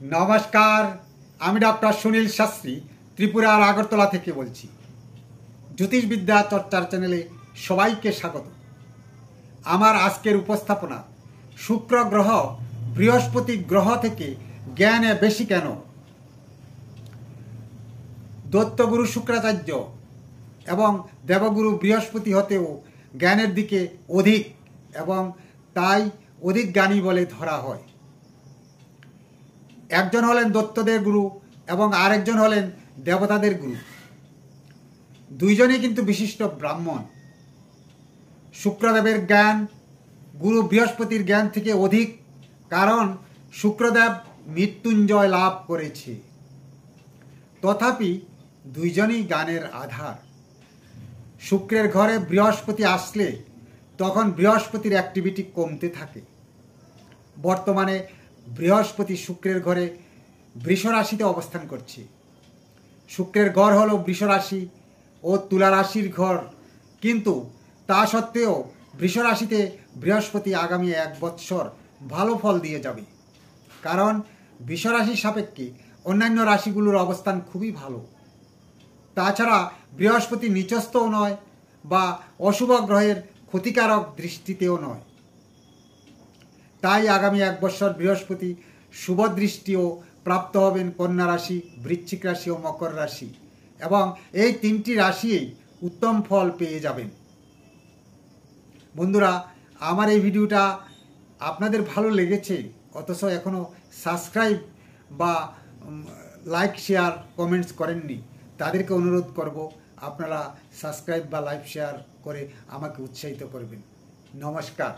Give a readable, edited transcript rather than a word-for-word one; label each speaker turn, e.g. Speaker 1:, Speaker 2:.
Speaker 1: নমস্কার, আমি ডক্টর সুনীল শাস্ত্রী ত্রিপুরার আগরতলা থেকে বলছি। জ্যোতিষবিদ্যা চর্চার চ্যানেলে সবাইকে স্বাগত। আমার আজকের উপস্থাপনা শুক্র গ্রহ বৃহস্পতি গ্রহ থেকে জ্ঞানে বেশি কেন। দৈত্যগুরু শুক্রাচার্য এবং দেবগুরু বৃহস্পতি হতেও জ্ঞানের দিকে অধিক এবং তাই অধিক জ্ঞানী বলে ধরা হয়। একজন হলেন দৈত্যদের গুরু এবং আরেকজন হলেন দেবতাদের গুরু। দুইজনেই কিন্তু বিশিষ্ট ব্রাহ্মণ। শুক্রদেবের জ্ঞান গুরু বৃহস্পতির জ্ঞান থেকে অধিক, কারণ শুক্রদেব মৃত্যুঞ্জয় লাভ করেছে। তথাপি দুইজনই জ্ঞানের আধার। শুক্রের ঘরে বৃহস্পতি আসলে তখন বৃহস্পতির অ্যাক্টিভিটি কমতে থাকে। বর্তমানে বৃহস্পতি শুক্রের ঘরে বৃষ রাশিতে অবস্থান করছে। শুক্রের ঘর হলো বৃষ রাশি ও তুলা রাশির ঘর, কিন্তু তা সত্ত্বেও বৃষ রাশিতে বৃহস্পতি আগামী 1 বৎসর ভালো ফল দিয়ে যাবে, কারণ বৃষ রাশির সাপেক্ষে অন্যান্য রাশিগুলোর অবস্থান খুবই ভালো। তাছাড়া বৃহস্পতি নিচস্থও নয় বা অশুভ গ্রহের ক্ষতিকারক দৃষ্টিতেও নয়। তাই আগামী 1 বৎসর বৃহস্পতি শুভ দৃষ্টিও প্রাপ্ত হবেন কন্যা রাশি, বৃশ্চিক রাশি ও মকর রাশি, এবং এই 3টি রাশিই উত্তম ফল পেয়ে যাবেন। বন্ধুরা, আমার এই ভিডিওটা আপনাদের ভালো লেগেছে অথচ এখনও সাবস্ক্রাইব বা লাইক শেয়ার কমেন্টস করেননি, তাদেরকে অনুরোধ করব আপনারা সাবস্ক্রাইব বা লাইক শেয়ার করে আমাকে উৎসাহিত করবেন। নমস্কার।